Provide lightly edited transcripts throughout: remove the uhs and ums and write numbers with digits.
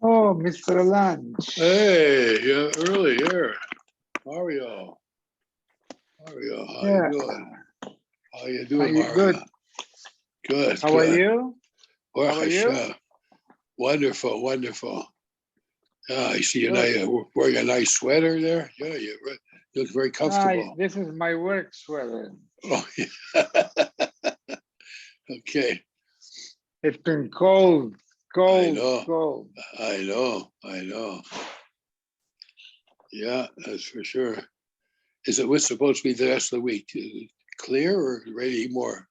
Oh, Mr. Lunch. Hey, you're early here. Mario, how Yeah. you doing? How you Are doing, you Mario? good? Good, How are good. you? Baruch How are you? Hashem. Wonderful, wonderful. Yeah, I see Good. you're wearing a nice sweater there. Yeah, you look very comfortable. This is my work sweater. Oh, yeah. Okay. It's been cold, I know. cold. I know. Yeah, that's for sure. Is it what's supposed to be the rest of the week? Clear or ready more?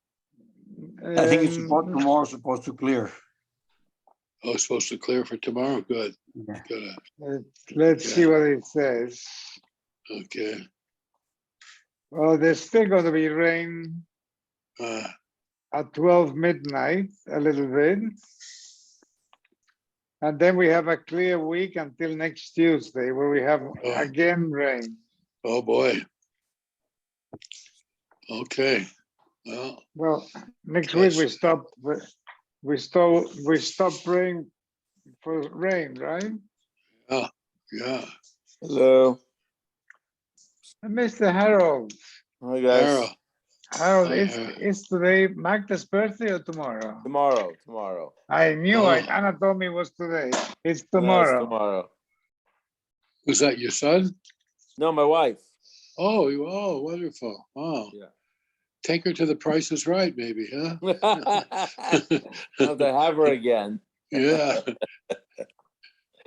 I think it's tomorrow supposed to clear. Oh, it's supposed to clear for tomorrow? Good. Yeah. Good. Let's see what it says. Okay. Well, there's still going to be rain at 12 midnight, a little bit. And then we have a clear week until next Tuesday, where we have again rain. Oh boy. Okay. Well, next week we stop praying for rain, right? Yeah. Hello. Mr. Harold. Hi guys. Harold, Hi, is today Magda's birthday or tomorrow? Tomorrow. I knew Oh. it. Anna told me it was today. It's No, tomorrow. it's tomorrow. Was that your son? No, my wife. Oh, wonderful. Oh. Yeah. Take her to the Price is Right, maybe, huh? Have to have her again. Yeah.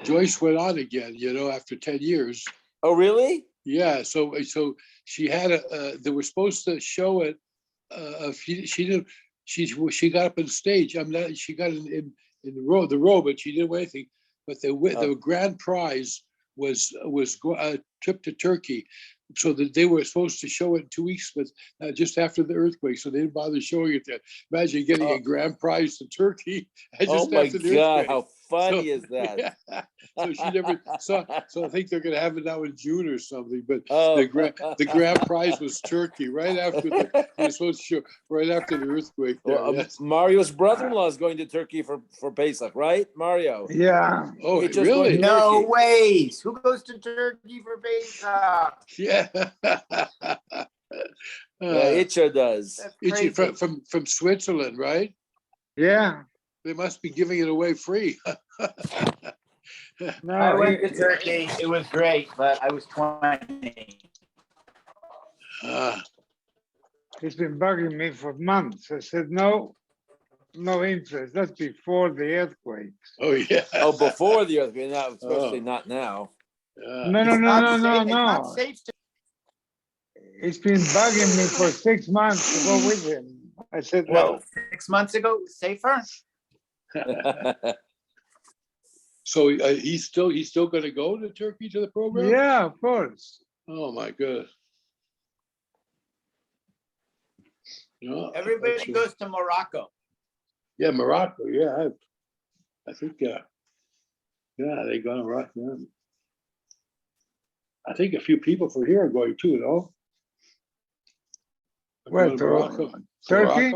Joyce went on again, after 10 years. Oh, really? Yeah, so she had they were supposed to show it. She got up on stage. She got in the row, but she didn't win anything. But the grand prize was a trip to Turkey, so that they were supposed to show it in 2 weeks, but just after the earthquake, so they didn't bother showing it there. Imagine getting a grand prize to Turkey just after the God, earthquake. how funny is that? Yeah. So she never saw. So I think they're going to have it now in June or something. But the grand prize was Turkey right after they were supposed to show right after the earthquake. There, yes. Mario's brother-in-law is going to Turkey for Pesach, right, Mario? Yeah. Oh, He's just going really? to No Turkey. ways. Who goes to Turkey for Pesach? Yeah. Itcha does. That's It's crazy. from Switzerland, right? Yeah. They must be giving it away free. No, I went to Turkey. It was great, but I was 20. he's been bugging me for months. I said, no interest. That's before the earthquakes. Oh, yeah. Oh, before the earthquake, now, especially not now. No. It's not safe to. He's been bugging me for 6 months to go with him. I said, Well, no. 6 months ago, it was safer. So he's still going to go to Turkey to the program? Yeah, of course. Oh my goodness. No, Everybody goes to Morocco. Yeah, Morocco. Yeah, I think. Yeah, they go to Morocco. Yeah. I think a few people from here are going too. No. Where, to Morocco? Turkey?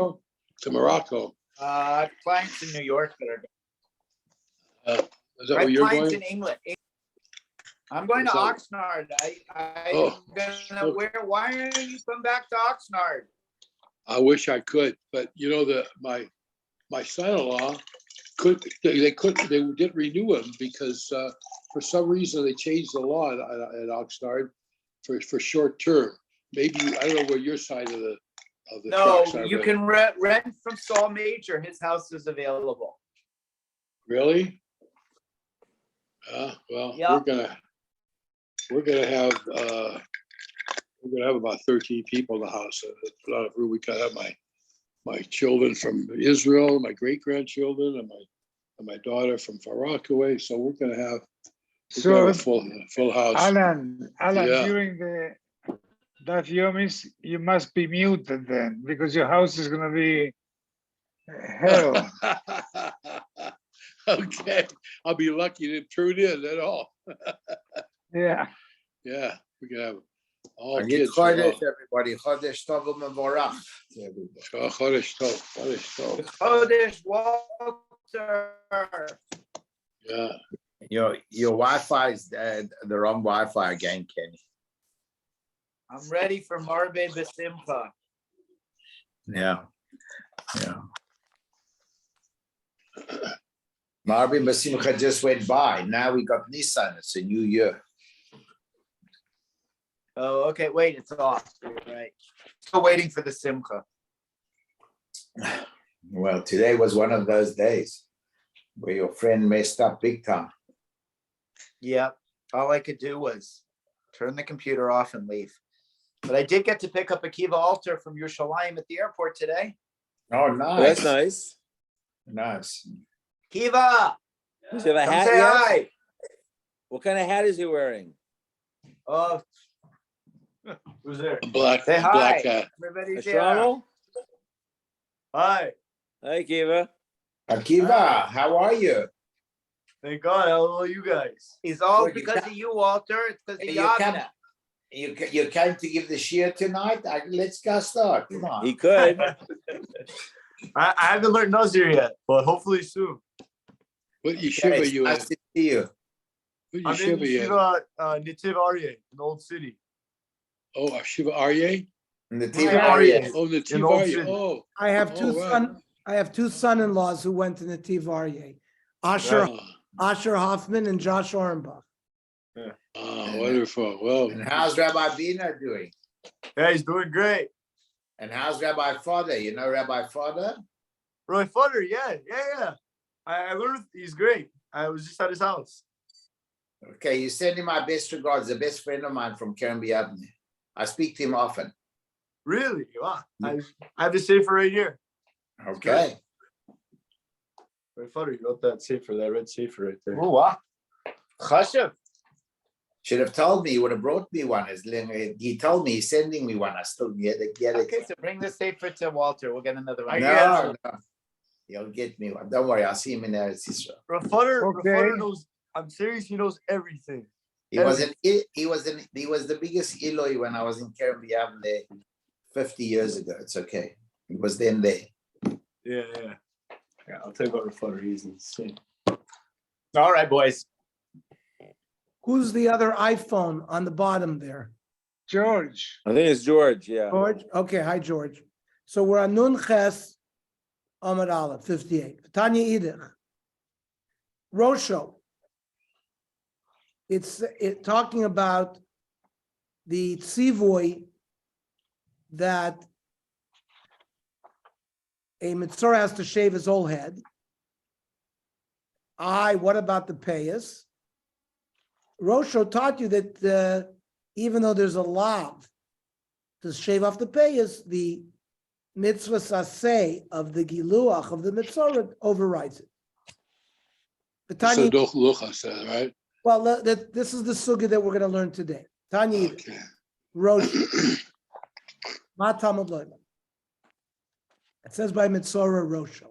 To Morocco. Clients in New York that are going. Is that where you're clients going? in England. I'm going to Oxnard. Why are you come back to Oxnard? I wish I could, but my son-in-law they didn't renew him because for some reason they changed the law at Oxnard for short term. Maybe I don't know where your side of the tracks are. You can rent from Saul Major. His house is available. Really? Well, Yeah. we're gonna have about 13 people in the house. It's a lot of room. We gotta have my children from Israel, my great grandchildren, and my daughter from Far Rockaway. So we're gonna have a full house. Alan, Yeah. during the Daf Yomis, you must be muted then, because your house is going to be hell. Okay, I'll be lucky to tune in at all. Yeah. Yeah, we can have all And kids. Chodesh, everybody. Chodesh Tov Mevorach. Chodesh Tov, Chodesh Tov. Chodesh Walter. Yeah. Your Wi-Fi is the wrong Wi-Fi again, Kenny. I'm ready for Marbe Besimcha. Yeah. Marvin Basimcha just went by. Now we got Nissan. It's a new year. Oh, okay. Wait, it's off. You're right. Still waiting for the Simcha. Well, today was one of those days where your friend messed up big time. Yep. All I could do was turn the computer off and leave. But I did get to pick up a Kiva altar from Yerushalayim at the airport today. Oh, Well, nice. that's nice. Nice. Kiva, Does he have a come hat say yet? hi. What kind of hat is he wearing? Oh, who's there? A black Say hi. black hat. A Everybody's here. Shlomo? Hi. Hi, Kiva. Akiva, how are you? Thank God. How are you guys? It's all Well, you because ca- of you, Walter. It's because of You Yavna. You came to give the shir tonight? Let's go start. Come on. He could. I haven't learned Nazir yet, but hopefully soon. What Okay, yeshiva it's you in? nice to see you. What I'm in yeshiva you in? Shiva Nitiv Aryeh in Old City. Oh, Yeshiva Aryeh? In the Nitiv TV. Aryeh. Oh, the In Old Aryeh. City. Oh, I have two right. I have two son-in-laws who went to Nativ Aryeh. Asher Asher Hoffman and Josh Orenbach. Wonderful. Well, And how's Rabbi Bina doing? Yeah, he's doing great. And how's Rabbi Father? You know Rabbi Father? Roy Futter, yeah. I learned he's great. I was just at his house. Okay, you send him my best regards, the best friend of mine from Keren Biavne. I speak to him often. Really? Wow. I have the safer right here. Okay. Roy Futter, you wrote that safer, that red safer right there. Oh, wow. Chashav. Should have told me, he would have brought me one. He told me he's sending me one. I still get it. Okay, so bring the safer to Walter. We'll get another one. No. He'll get me one. Don't worry, I'll see him in Eretz Yisrael. Rafutter knows. I'm serious. He knows everything. He was the biggest Eloi when I was in Keren Biavne 50 years ago. It's okay. He was then there. Yeah. I'll tell you about Rafutter. He's insane. All right, boys. Who's the other iPhone on the bottom there? George. I think it's George, yeah. George? Okay, hi, George. So we're on Nun Ches Amud Aleph, 58. Tanya Idich. Rosho. It's talking about the tzivui that a mitzvah has to shave his whole head. What about the payas? Rosho taught you that even though there's a lav to shave off the payas, the mitzvah saseh of the giluach of the mitzvah overrides it. The so Tanya, Doch Lucha says, right? well, this is the sugya that we're going to learn today. Tanya, Okay. Rosho. Ma Talmud Loimar. It says by mitzvah Rosho.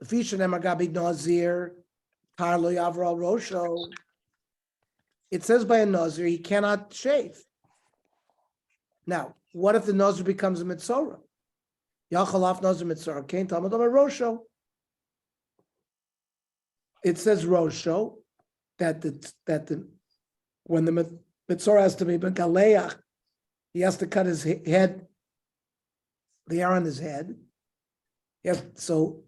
The Fisha Nemagabi Nazir, Tarlo Yavral Rosho. It says by a Nazir, he cannot shave. Now, what if the Nazir becomes a Mitzorah? Yachalaf Nazir Mitzorah, Kain Talmud Loimar Rosho. It says Rosho that when the Mitzorah has to be Galeach, he has to cut his head, the hair on his head. So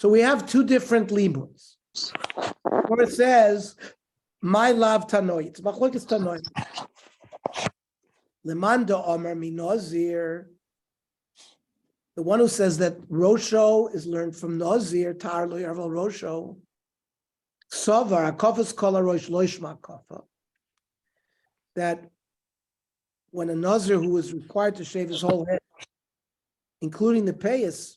we have two different limuds. Where it says, my love tanoi. It's machlokes tanoi. Lemanda Omer minozir. The one who says that Rosho is learned from Nazir, Tar lo yarval Rosho. Sovar, akofas kol harosh lo yishma kofa. That when a Nazir who is required to shave his whole head, including the payas,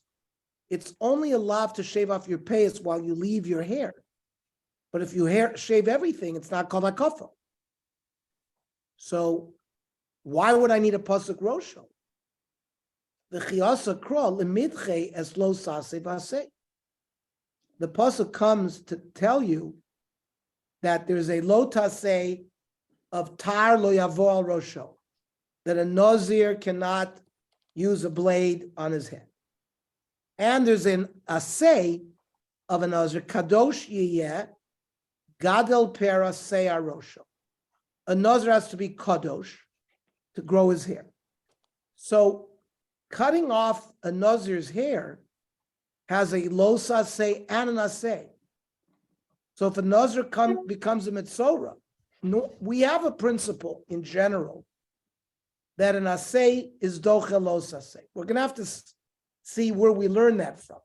it's only allowed to shave off your payas while you leave your hair. But if you shave everything, it's not called akafa. So why would I need a pasuk Rosho? The chiyasa kro limidche es lo sase vase. The pasuk comes to tell you that there's a lo taseh of tar lo yavo al rosho, that a nazir cannot use a blade on his head. And there's an assay of a nazir, kadosh yiyeh, gadel pera seya rosho. A nazir has to be kadosh to grow his hair. So cutting off a nazir's hair has a los assay and an assay. So if a nazir becomes a mitzorah, no, we have a principle in general that an assay is doche los assay. We're going to have to see where we learn that from.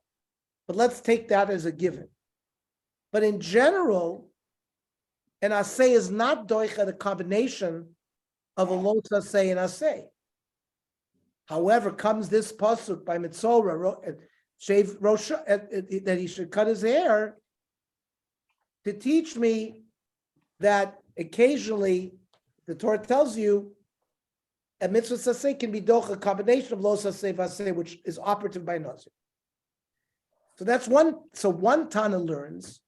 But let's take that as a given. But in general, an assay is not doicha, the combination of a los assay and assay. However, comes this pasuk by Mitzorah, shave Rosh, that he should cut his hair, to teach me that occasionally the Torah tells you a mitzvah saseh can be doch, a combination of lo saseh vaseh, which is operative by nazir. So that's one. So one Tana learns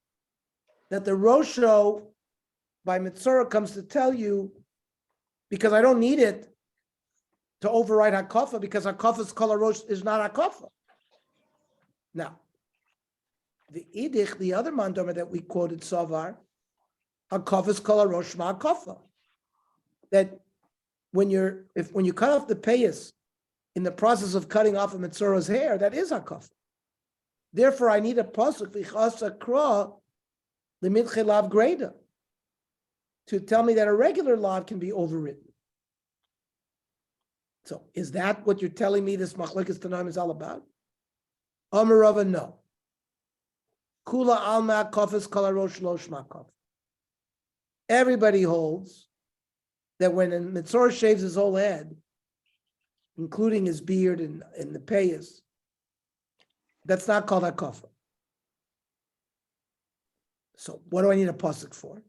that the Rosho by Mitzorah comes to tell you, because I don't need it to override Hakafa, because Hakafa's kol Rosh is not Hakafa. Now, the Idich, the other mandomer that we quoted, Savar, Hakafa's kol Rosh ma Hakafa. That when you cut off the payas in the process of cutting off a Mitzorah's hair, that is Hakafa. Therefore, I need a pasuk v'chasa kra l'mitche lav greda to tell me that a regular lav can be overridden. So, is that what you're telling me this machlekes tanaim is all about? Amarava, no. Kula alma kofes kalarosh losh makov. Everybody holds that when a Mitzorah shaves his whole head, including his beard and the payas, that's not called hakafa. So what do I need a pasuk for?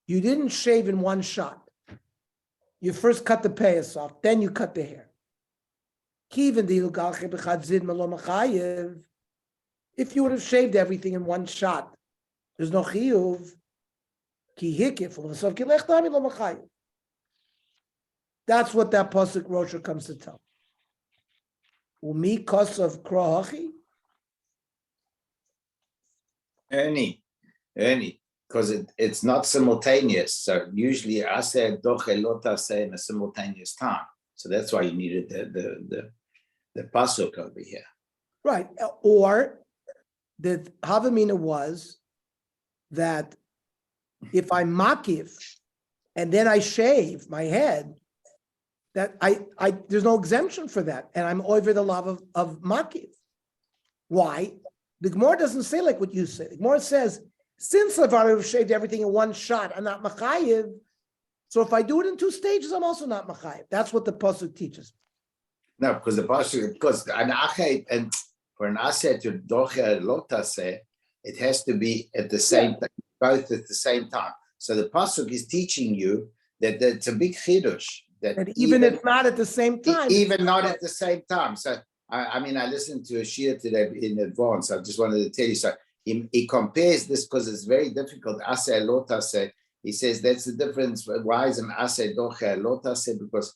You didn't shave in one shot. You first cut the payas off, then you cut the hair. If you would have shaved everything in one shot, there's no chiyuv. That's what that pasuk Rosha comes to tell. Umi kosav krohachi. Ernie, because it's not simultaneous. So usually aseh doche lota say in a simultaneous time. So that's why you needed the pasuk over here. Right. Or the Havamina was that if I makif and then I shave my head, that I there's no exemption for that, and I'm over the love of makif. Why? The Gemara doesn't say like what you say. The Gemara says, since I've already shaved everything in one shot, I'm not machayiv. So if I do it in two stages, I'm also not machayiv. That's what the pasuk teaches. No, because the pasuk, because an achet, and for an aseh to doche lotase, it has to be at the same time, both at the same time. So the pasuk is teaching you that it's a big chidush. That even if not at the same time. Even not at the same time. So, I mean, I listened to a shir today in advance. I just wanted to tell you. So he compares this because it's very difficult. Aseh lotase. He says that's the difference. Why is an aseh doche lotase? Because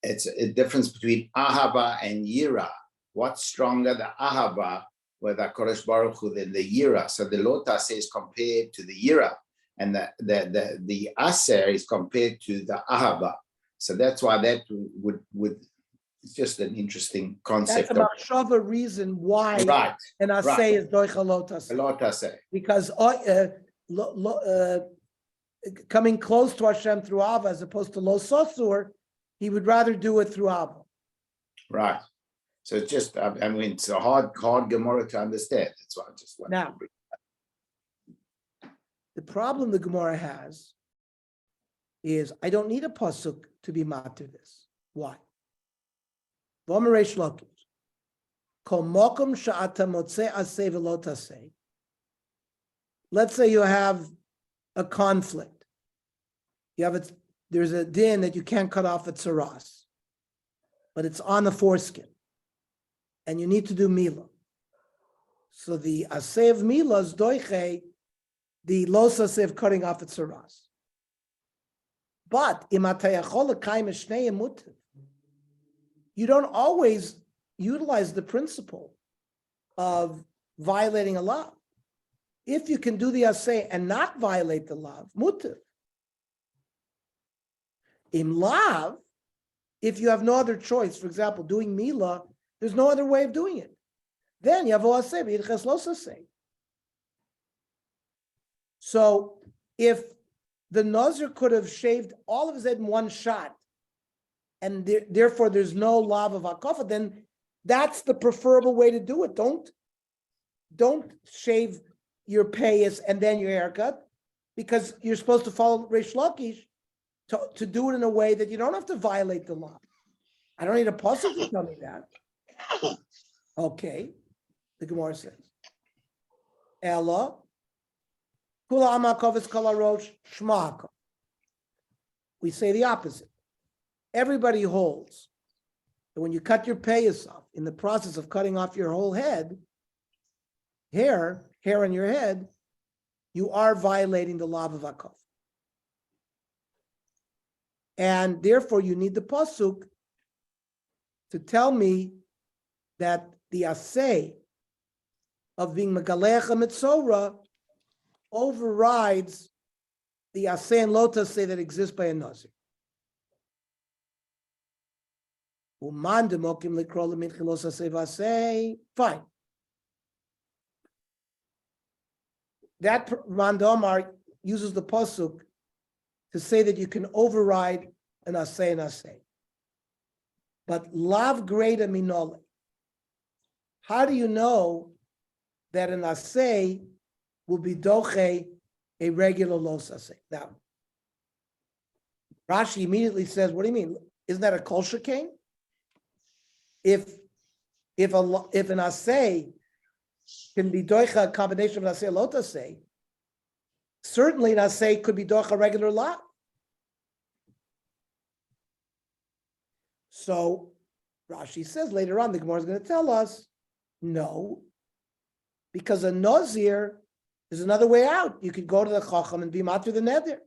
it's a difference between ahava and yira. What's stronger, the ahava with HaKadosh Baruch Hu than the yira? So the lotase is compared to the yira, and the aser is compared to the ahava. So that's why that would it's just an interesting concept. That's a machshava reason why an asay is doicha lotase. Because coming close to Hashem through Ava as opposed to lo sosur, he would rather do it through Ava. Right. So it's just, I mean, it's a hard Gemara to understand. That's why I just want to bring it up. The problem the Gemara has is I don't need a pasuk to be matir this. Why? Let's say you have a conflict. There's a din that you can't cut off a tzaras, but it's on the foreskin, and you need to do mila. So the aseh of mila is doiche, the los aseh of cutting off a tzaras. But you don't always utilize the principle of violating a law. If you can do the asay and not violate the law, mutter. In lav, if you have no other choice, for example, doing mila, there's no other way of doing it. Then you have asay, v'yidches los asay. So if the Nazir could have shaved all of his head in one shot, and therefore there's no lav of akafa, then that's the preferable way to do it. Don't shave your payas and then your haircut, because you're supposed to follow Reish Lakish to do it in a way that you don't have to violate the law. I don't need a pasuk to tell me that. Okay, the Gemara says, Ella, kula amakovis kala rosh shma'akov. We say the opposite. Everybody holds that when you cut your payas off, in the process of cutting off your whole head, hair on your head, you are violating the law of akov. And therefore you need the pasuk to tell me that the asay of being megalecha mitzora overrides the asay and lo tasay that exists by a nazir. Fine. That Randamar uses the pasuk to say that you can override an asay. But lav greda minole. How do you know that an asay will be doche a regular los asay? Now, Rashi immediately says, "What do you mean? Isn't that a kol shekain? If an asay can be doicha a combination of asay and lo tasay, certainly an asay could be doicha a regular lav." So Rashi says later on, the Gemara is going to tell us, no, because a nazir is another way out. You could go to the chacham and be matur the neder.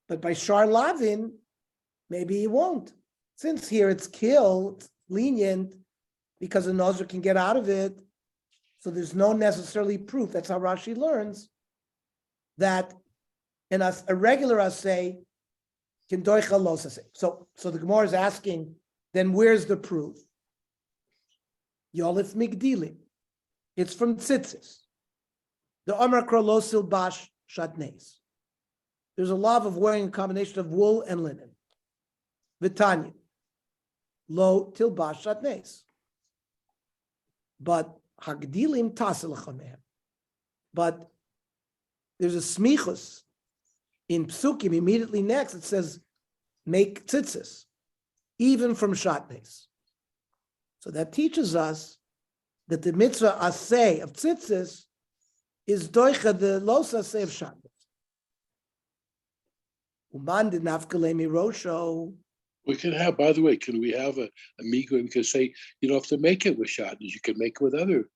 But by shar lavin, maybe he won't. Since here it's killed, lenient, because a nazir can get out of it, so there's no necessarily proof. That's how Rashi learns that in a regular asay can doicha los asay. So the Gemara is asking, then where's the proof? Yolif migdilim. It's from tzitzis. The Amar Krolosil Bash Shatnes. There's a law of wearing a combination of wool and linen. Vitanya. Lo tilbash shatnes. But hagdilim tasilachameh. But there's a smichus in Psukim immediately next. It says make tzitzis, even from shatnes. So that teaches us that the mitzvah asay of tzitzis is doicha the los asay of shatnes. Uman did nafkalemi rosho. We can have, by the way, can we have a migo? We can say, you know, if to make it with shatnez, you can make it with other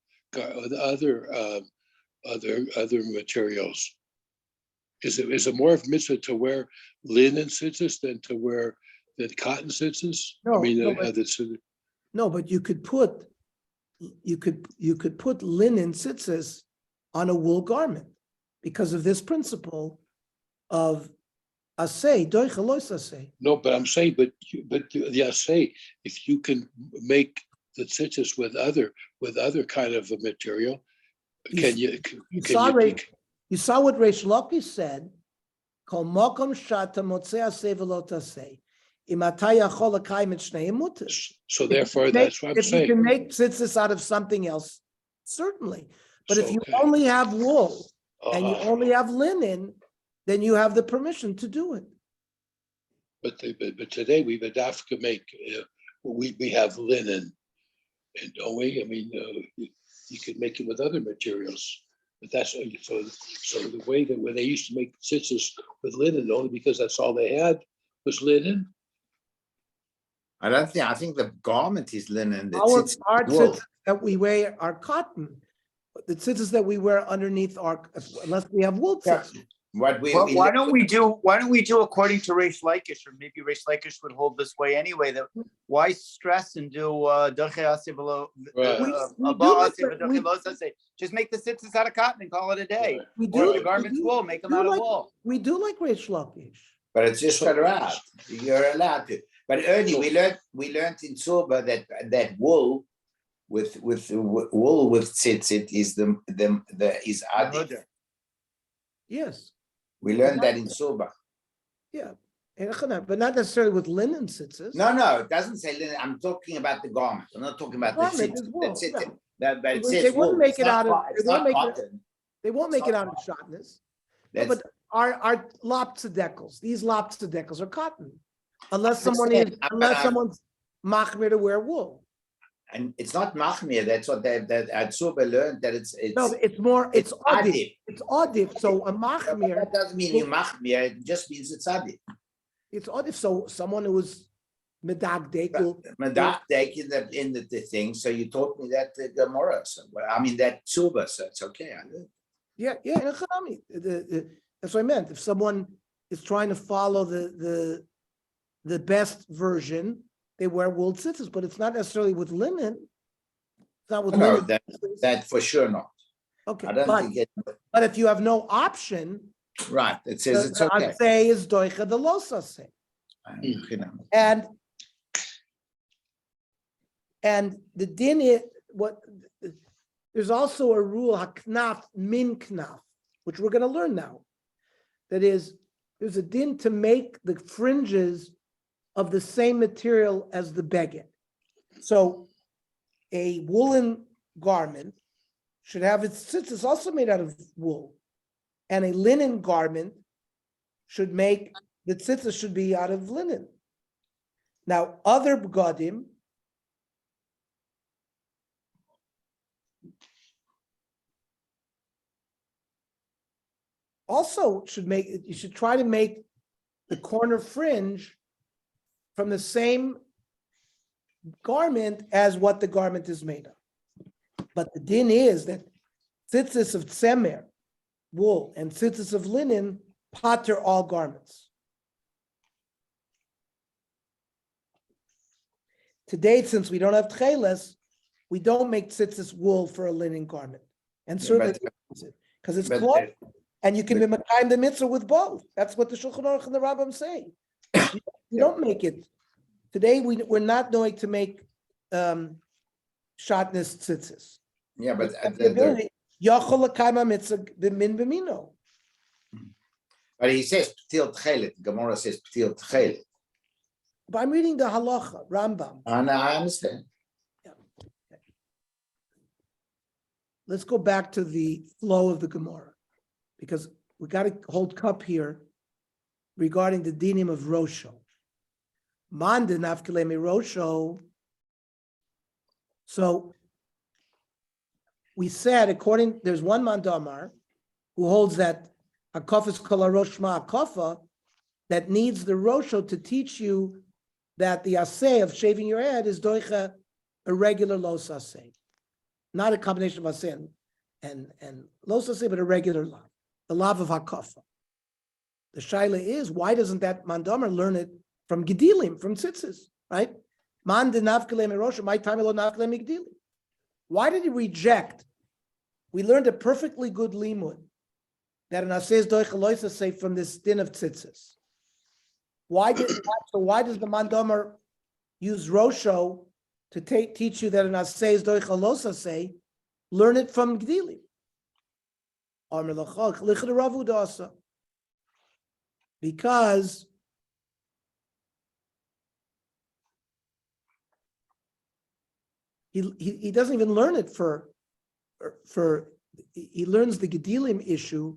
materials. Is it more of mitzvah to wear linen tzitzis than cotton tzitzis? No, but you could put linen tzitzis on a wool garment because of this principle of asay, doicha los asay. No, but I'm saying, but the asay, if you can make the tzitzis with other kind of a material, you saw what Reish Lakish said. Kol mokom shata motzei asay v'lo tasay. Imatay yachol l'kayim et shneihem muter. So therefore, that's what I'm saying. If you can make tzitzis out of something else, certainly. But if you only have wool and you only have linen, then you have the permission to do it. But today we dafka make we have linen, and don't we? I mean, you could make it with other materials. But that's so the way that when they used to make tzitzis with linen, only because that's all they had was linen. I think the garment is linen. Our tzitzis that we wear are cotton. The tzitzis that we wear underneath are, unless we have wool Yeah. tzitzis. What we, Well, we why learned- don't we do according to Reish Lakish, or maybe Reish Lakish would hold this way anyway, that why stress and do Doche Ase v'lo- Right. We Abba do Ase like- v'doche lo Ase. Just make the tzitzis out of cotton and call it a day. Right. We Or do. if the garment's wool, make them out of wool. We do like Reish Lakish. but it's just allowed. You're allowed to. But Ernie, we learned in Soba that wool with wool with tzitzit is the is adif. Yes, We learned that in Soba. yeah. But not necessarily with linen tzitzis. No, it doesn't say linen. I'm talking about the garment. I'm not talking about the Garment tzitzit. is wool, That's it. no. But it They says wouldn't wool. make It's it not out of- co- It's they wouldn't not make it- cotton. They won't make it out of That's- shotness. That's, But our lopsidecals, these lopsidecals are cotton. Unless Understand, someone's machmir to wear wool. and it's not machmir. That's what that at Soba learned that it's No, it's more, it's adif. adif. It's adif. So a But machmir, that doesn't mean you machmir. It just means it's adif. it's adif. So someone who was medagdek will, Medakdek in the thing. So you taught me that Gemara. So I mean that Soba. So it's okay. I learned. yeah, in Hanami. That's what I meant. If someone is trying to follow the best version, they wear wool tzitzis, but it's not necessarily with linen. It's not with No, linen. that for sure not. Okay, I don't but, think it. but if you have no option, Right. It says it's okay. I'd say is doicha the losase. And the din is what there's also a rule haknaf min knaf, which we're going to learn now. That is, there's a din to make the fringes of the same material as the beged. So a woolen garment should have its tzitzis also made out of wool, and a linen garment should make the tzitzis should be out of linen. Now, other begadim also should make, you should try to make the corner fringe from the same garment as what the garment is made of. But the din is that tzitzis of tzemer, wool, and tzitzis of linen pater all garments. Today, since we don't have tcheles, we don't make tzitzis wool for a linen garment. And certainly, because it's but cloth, and you can be makayim the mitzvah with both. That's what the Shulchan Aruch and the Rambam say. You don't make it. Today, we're not going to make shotness tzitzis. Yeah, but The ability, Yachol l'kayim mitzvah b'min b'mino. but he says ptil tchelet. Gemara says ptil tchelet. But I'm reading the halacha, Rambam. And I understand. Let's go back to the flow of the Gemara, because we got to hold cup here regarding the dinim of Rosho. Manda nafkalemi Rosho. So we said, there's one mandamar who holds that a kof is kol harosh ma kofa, that needs the Rosho to teach you that the asay of shaving your head is doicha a regular los asay. Not a combination of asay and los asay, but a regular lav, the lav of hakafa. The shaila is, why doesn't that mandomer learn it from gedilim, from tzitzis, right? Man de navkele mirosha, my time alone navkele migdilim. Why did he reject? We learned a perfectly good limud that an asay is doicha los asay from this din of tzitzis. Why does the mandomer use Rosho to teach you that an asay is doicha los asay? Learn it from gdilim. Because he doesn't even learn it for he learns the gedilim issue,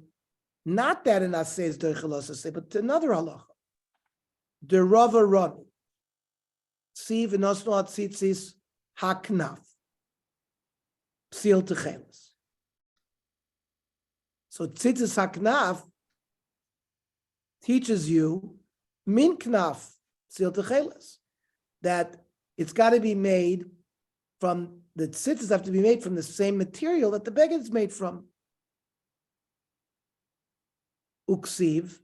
not that an asay is doicha los asay, but another halacha. The Rava Rami, Siv v'nosno atzitzis haknaf, psil techeles. So tzitzis haknaf teaches you min knaf psil techeles, that it's got to be made from the tzitzis have to be made from the same material that the beged is made from. Uksiv,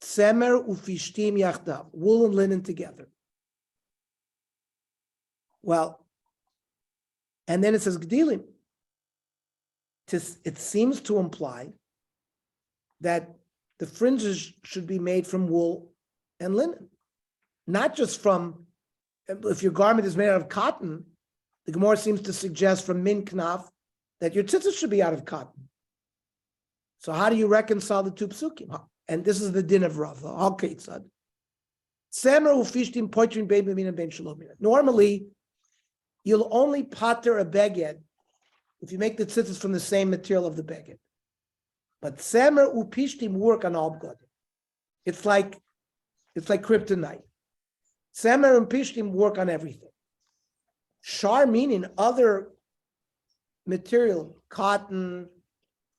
tzemer ufishtim yachdav, wool and linen together. Well, and then it says gdilim. It seems to imply that the fringes should be made from wool and linen, not just from, if your garment is made out of cotton, the Gemara seems to suggest from min knaf that your tzitzis should be out of cotton. So how do you reconcile the two psukim? And this is the din of Rav. Normally, you'll only pater a beged if you make the tzitzis from the same material of the beged. But semer upishtim work on all b'godim. It's like kryptonite. Semer and pishtim work on everything. Shar meaning other material, cotton,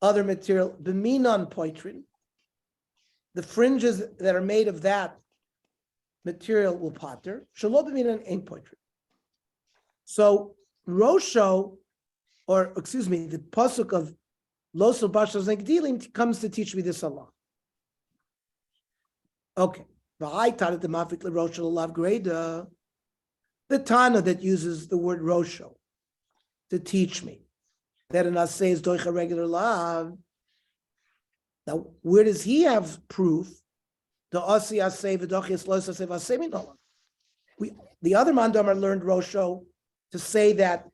other material, b'minon poitrin. The fringes that are made of that material will pater. Shalo b'minon ain't poitrin. So Rosho, or excuse me, the pasuk of Losel Bashas Negdilim comes to teach me this Allah. Okay. The Tana that uses the word Rosho to teach me that an asay is doich a regular lav. Now, where does he have proof? The asi asay v'dochis los asay v'asay minolam. The other mandamar learned Rosho to say that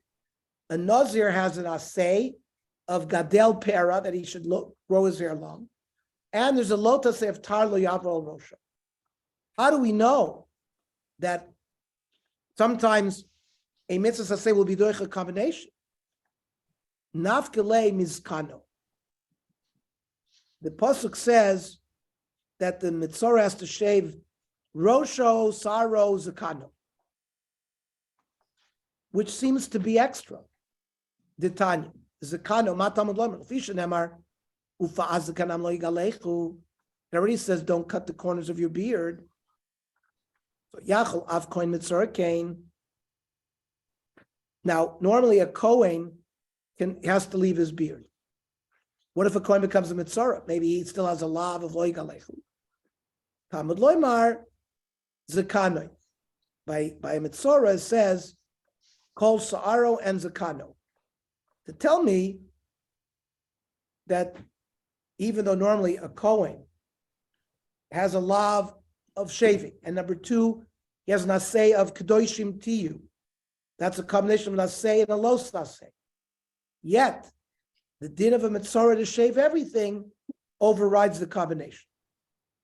a Nazir has an asay of gadel pera, that he should grow his hair long, and there's a lotus of tar lo yavro Rosho. How do we know that sometimes a mitzvah asay will be doich a combination? Nafkele mizkano. The pasuk says that the mitzvah has to shave Rosho, Saro, Zakano, which seems to be extra. Ditanya, Zakano, Matamud Lomer, Fisha Nemar, Ufa Azakanam lo yigalechu. It already says don't cut the corners of your beard. So Yachol Av Kohen Mitzvah Kain. Now, normally a Kohen has to leave his beard. What if a Kohen becomes a Mitzvah? Maybe he still has a lav of lo yigalechu. Talmud Loimar, Zakano. By a Mitzvah it says, Kol Sa'aro and Zakano. To tell me that even though normally a Kohen has a lav of shaving, and number two, he has an asay of Kedoshim Tiyu. That's a combination of an asay and a los asay. Yet, the din of a Mitzvah to shave everything overrides the combination.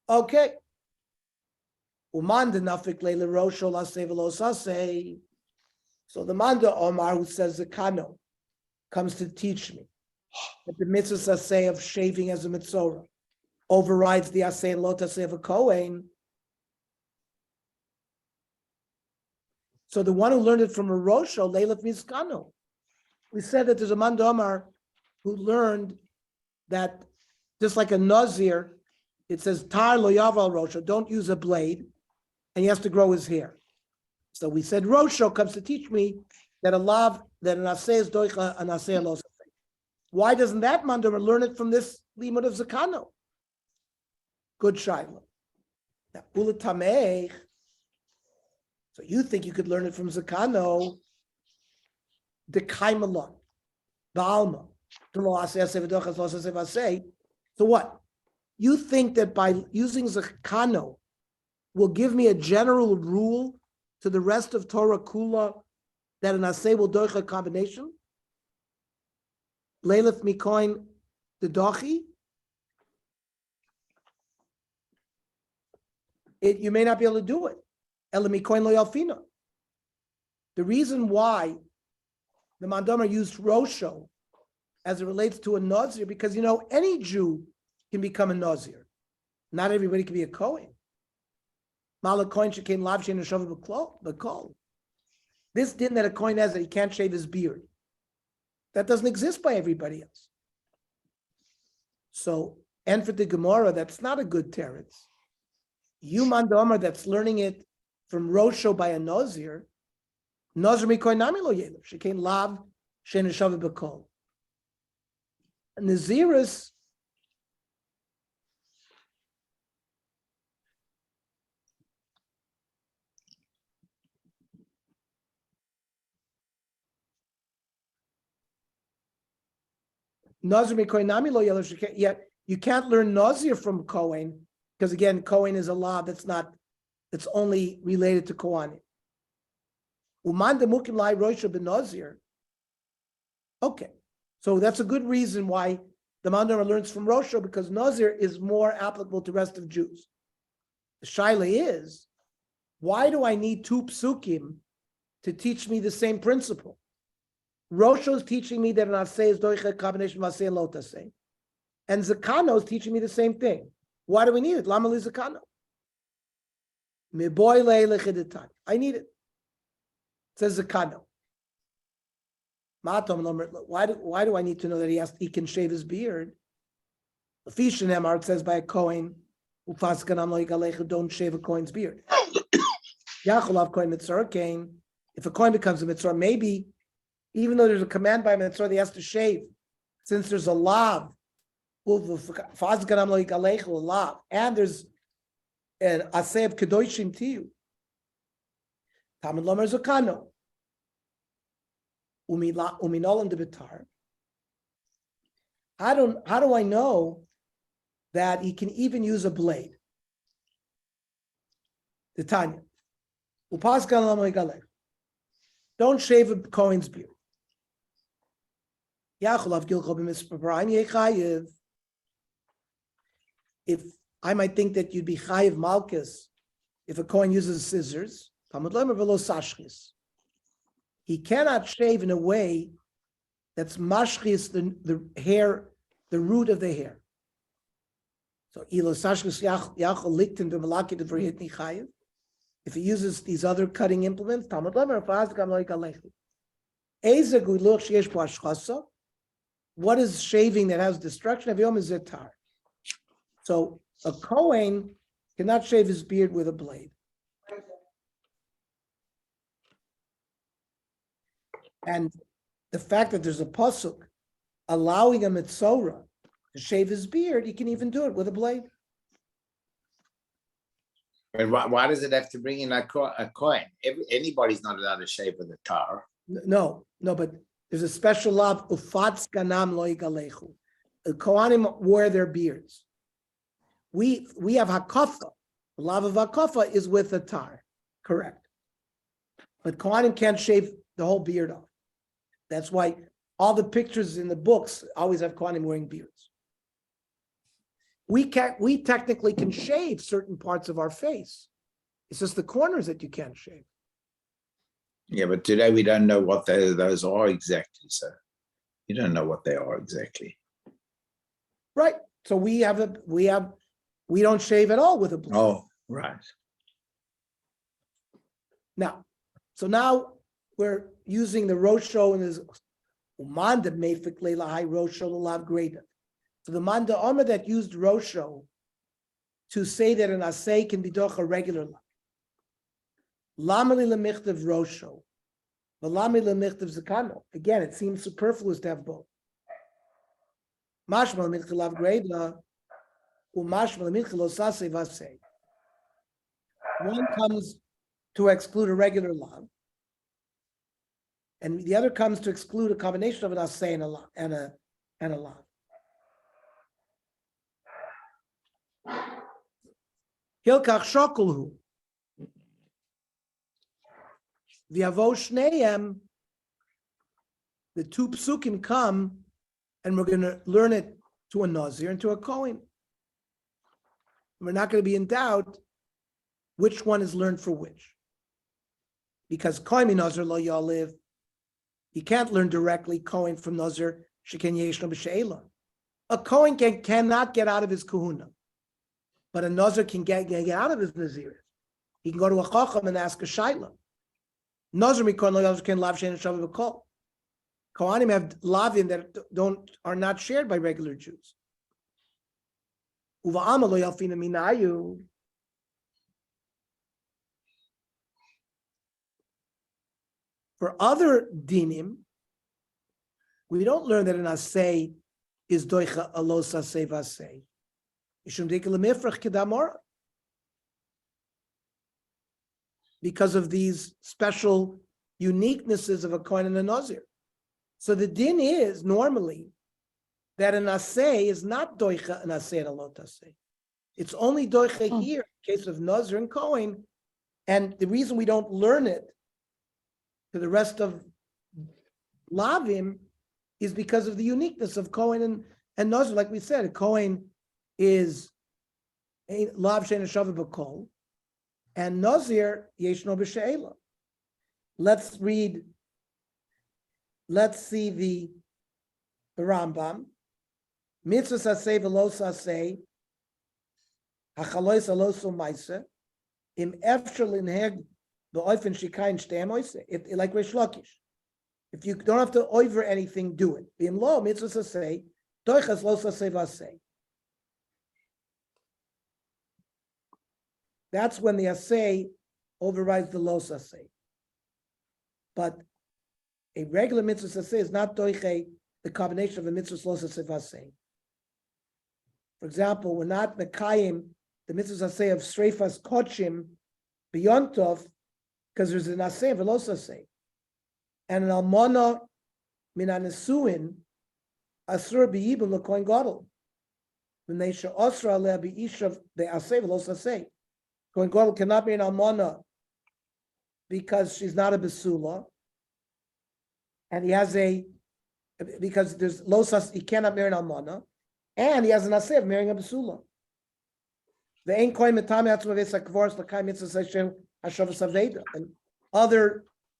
Okay. Uman denafik leile rosho lasay v'los asay. So the Manda Omar, who says the Kano, comes to teach me that the mitzvah asay of shaving as a mitzvah overrides the asay and lot asay of a Kohen. So the one who learned it from a Rosho, Leilaf Miskano. We said that there's a Manda Omar who learned that just like a Nazir, it says Tar lo yaval Rosho, don't use a blade, and he has to grow his hair. So we said Rosho comes to teach me that an asay is doicha, an asay los asay. Why doesn't that mandamar learn it from this limud of Zakano? Good shaila. Now, ulatamech. So you think you could learn it from Zakano? The kaimalon, baalma, so what? You think that by using Zakano will give me a general rule to the rest of Torah Kula that an asay will doich a combination? Leilif mikoin the dochi? You may not be able to do it. Ela mikoin lo yalfina. The reason why the Mandamar used Rosho as it relates to a Nazir, because any Jew can become a Nazir. Not everybody can be a Kohen. Malak Kohen shekain lav shein neshav b'kol. This din that a Kohen has that he can't shave his beard, that doesn't exist by everybody else. So, and for the Gemara, that's not a good teretz. You Mandamar that's learning it from Rosho by a Nazir, Nazir mikoy nami lo yelav. Shekain lav shein shavu b'kol. Nezirus Nazir mikoy nami lo yelav. Yet you can't learn Nazir from Kohen because again, Kohen is a law that's not. It's only related to Kohanim. Uman demukim lai roisha b'Nazir. Okay, so that's a good reason why the Mandara learns from Rosho because Nazir is more applicable to the rest of Jews. The shaila is, why do I need two psukim to teach me the same principle? Rosho is teaching me that an aseh is doicha combination of aseh and lo taseh. And Zakano is teaching me the same thing. Why do we need it? Lama li Zakano. Meboy le'elechidetan. I need it. It says Zakano. Why do I need to know that he can shave his beard? It says by a Kohen, don't shave a Kohen's beard. If a Kohen becomes a mitzvah, maybe even though there's a command by a mitzvah, he has to shave. Since there's a lav, and there's an aseh of kedoshim to you. Talmud Lomer Zakano. Uminolan de Bitar. How do I know that he can even use a blade? The Tanya. Don't shave a Kohen's beard. If I might think that you'd be chayiv malchus if a Kohen uses scissors, he cannot shave in a way that's mashchis the hair, the root of the hair. So if he uses these other cutting implements, what is shaving that has destruction? So a Kohen cannot shave his beard with a blade. And the fact that there's a pasuk allowing a mitzorah to shave his beard, he can even do it with a blade. And why does it have to bring in a coin? Anybody's not allowed to shave with a tar. No, but there's a special law. Ufatz ganam lo yigalechu. The Kohanim wear their beards. We have hakafa. The law of hakafa is with a tar, correct? But Kohanim can't shave the whole beard off. That's why all the pictures in the books always have Kohanim wearing beards. We technically can shave certain parts of our face. It's just the corners that you can't shave. Yeah, but today we don't know what those are exactly. So you don't know what they are exactly. Right. So we don't shave at all with a blade. Oh, right. Now we're using the Rosho and his Umanda Mefik Leila High Rosho Lav Greda. So the Manda Omer that used Rosho to say that an Asay can be doch a regular lav. Lamali Lemichtav Rosho, Valami Lemichtav Zakano. Again, it seems superfluous to have both. Mashmal Mincha Lav Greda, Umashmal Mincha Losase Vase. One comes to exclude a regular lav, and the other comes to exclude a combination of an asay and a lav. Hilkach shokulhu. V'yavo shneim. The two psukim come, and we're going to learn it to a nazir and to a kohen. We're not going to be in doubt which one is learned for which, because kohen nazir lo yaliv. You can't learn directly Kohen from Nazir, Sheken Yeshno B'She'ela. A Kohen cannot get out of his kahuna, but a Nazir can get out of his Nazir. He can go to a Chacham and ask a Shaila. Nazir Mikon Lo Yalz Ken Lav Shein Shavu B'Kol. Kohanim have lavim that are not shared by regular Jews. Uva'ama Lo Yalfina Minayu. For other dinim, we don't learn that an asay is doicha alos asay vasay. Because of these special uniquenesses of a kohen and a nazir. So the din is normally that an asay is not doicha an asay and a lot asay. It's only doicha here in case of nazir and kohen. And the reason we don't learn it to the rest of lavim is because of the uniqueness of kohen and nazir. Like we said, a kohen is lav shein shava b'kol, and nazir yeshno b'she'ela. Let's see the Rambam. Mitzvah saseh v'lo saseh, hachalois alosu ma'aseh, im efshel inheg b'oifen shikayin shtem oiseh. Like Reish Lakish. If you don't have to over anything, do it. B'im lo mitzvah saseh, doichas lo saseh vaseh. That's when the asay overrides the los asay. But a regular mitzvah asay is not doiche the combination of the mitzvah los asay vasay. For example, we're not mekayim the mitzvah asay of streifas kochim beyond tov because there's an asay of a los asay, and an almana min anesuin asur biyibun lekoin gadol when they show asra aleh beishav the asay of los asay. Kohen Gadol cannot be an almana because she's not a besula, and he has because there's losas, he cannot marry an almana, and he has an aseh of marrying a besula. The ain't kohen metame atzma v'esakvors l'kai mitzvah seishem hashavas aveda, and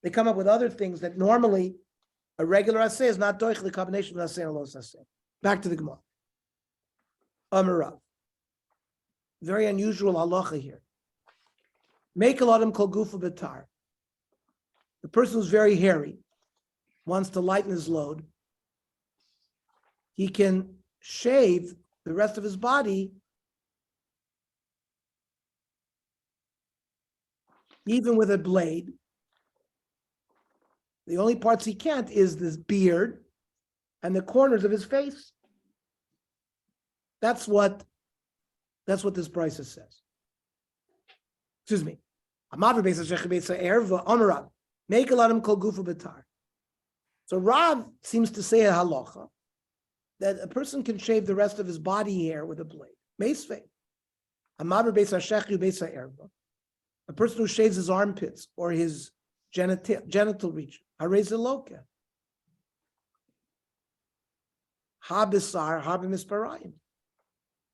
they come up with other things that normally a regular aseh is not doich the combination of aseh and los aseh. Back to the Gemara. Amarav. Very unusual halacha here. Make a lot of kol gufa b'tar. The person who's very hairy wants to lighten his load. He can shave the rest of his body even with a blade. The only parts he can't is this beard and the corners of his face. That's what this price says. Excuse me. Make a lot of kol gufa b'tar. So Rav seems to say a halacha that a person can shave the rest of his body hair with a blade. Meisvei. A person who shaves his armpits or his genital region. Harezeloka. Habisar, habimisparaim.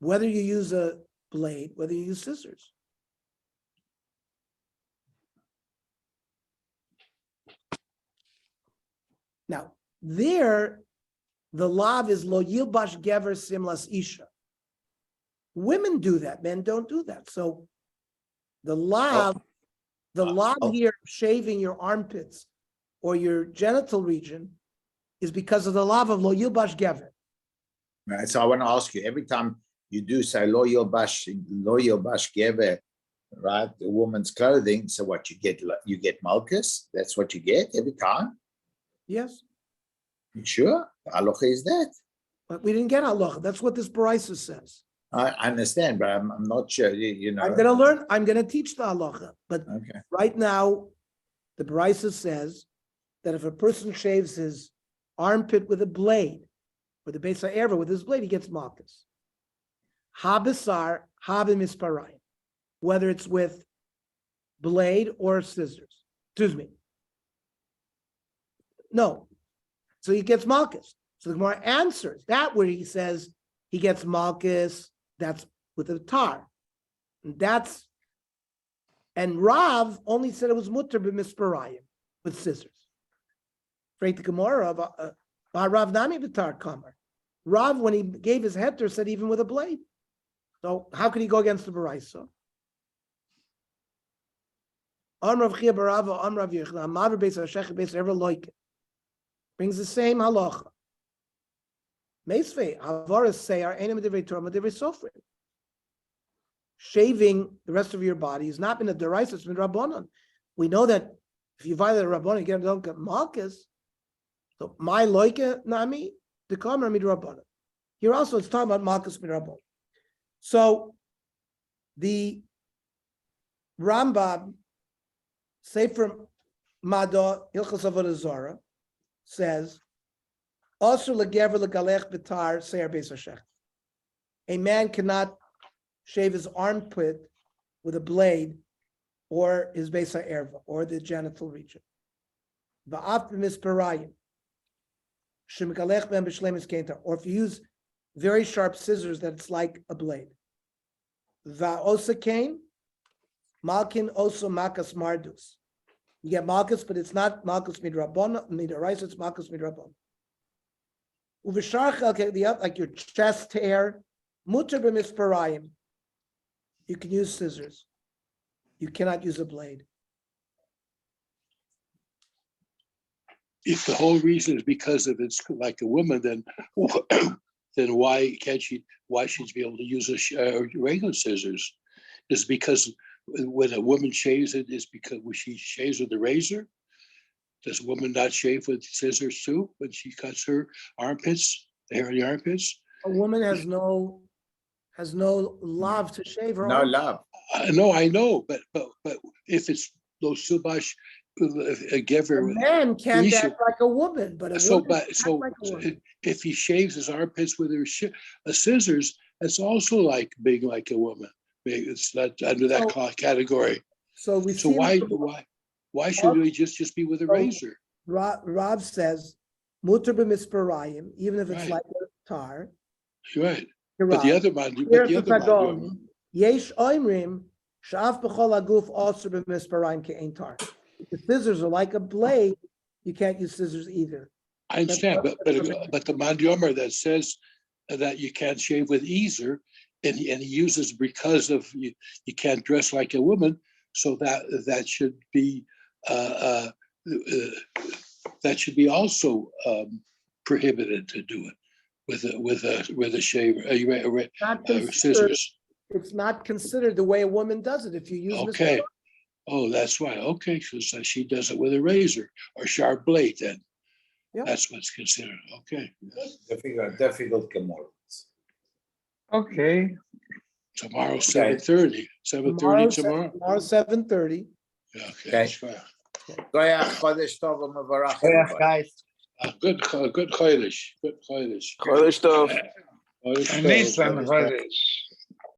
Whether you use a blade, whether you use scissors. Now, there, the lav is lo yilbash gever simlas isha. Women do that, men don't do that. So the lav here, shaving your armpits or your genital region, is because of the lav of lo yilbash gever. Right. So I want to ask you, every time you do say lo yilbash gever, right, the woman's clothing, so what you get malchus? That's what you get every time? Yes. You sure? Halacha is that. But we didn't get halacha. That's what this barisa says. I understand, but I'm not sure. You know. I'm going to teach the halacha. But Okay. Right now, the barisa says that if a person shaves his armpit with a blade, with the base of erva with his blade, he gets malchus. Habisar, habimisparaim. Whether it's with blade or scissors. Excuse me. No. So he gets malchus. So the Gemara answers that where he says he gets malchus, that's with a tar. And Rav only said it was mutter b'misparayim, with scissors. Straight to Gemara, Rav nami b'tar kamar. Rav, when he gave his heter, said even with a blade. So how could he go against the Baraisa? Amrav Chia Barava, Amrav Yechna, Maver Beis Hashech Beis ever like it. Brings the same halacha. Meisvei, Havaras say, our enemy divrei Torah, divrei Sofrim. Shaving the rest of your body has not been a deraisa, it's been rabbanon. We know that If you violate a Rabbanon, you don't get Malchus. So my loike nami, the Kamer midrabanan. Here also it's talking about Malchus midrabanan. So the Rambam, Sefer Mada Hilchos Avodah Zarah, says, also legever legalech b'tar seir beis hashech. A man cannot shave his armpit with a blade or his beis ha'erva, or the genital region. Va'af b'misparayim, shemegalech ben b'shleimus keintar, or if you use very sharp scissors that it's like a blade. Va'osa kain, malkin oso makas mardus. You get malchus, but it's not malchus midrabon, midaraisa, it's malchus midrabon. Uvesharcha, okay, like your chest hair, mutar b'misparayim. You can use scissors. You cannot use a blade. If the whole reason is because of it's like a woman, then then why can't she? Why should she be able to use regular scissors? Is because when a woman shaves it, is because when she shaves with a razor. Does a woman not shave with scissors too when she cuts her armpits, the hair in the armpits? A woman has no love to shave her No arm. love. No, I know, but if it's lo subash, a A gever. man can't Isha. act like a woman, but a So, woman but can so act like a woman. if he shaves his armpits with her scissors, that's also like being like a woman. Maybe it's not under that category. So we So see why should we just be with a razor? Rav says mutar b'misparayim, even if it's Right. like a tar. Right. But the other man, Yesh oimrim sha'af b'chol haguf also b'misparayim ke'ein tar. The scissors are like a blade. You can't use scissors either. I understand, but the man Yomer that says that you can't shave with easer, and he uses because of you can't dress like a woman, so that should be also prohibited to do it with a shaver, scissors. It's not considered the way a woman does it. If you use Okay. Oh, that's why. Okay, so she does it with a razor or sharp blade. Then that's what's considered. Okay. Difficult Gemara. Okay. Tomorrow 7:30. 7:30 tomorrow. Tomorrow 7:30. Okay. Goyach Chodesh Tov u'Mevarach. Guys. Good Chodesh. Good Chodesh. Chodesh Tov. Chodesh Tov. Nisan Chodesh.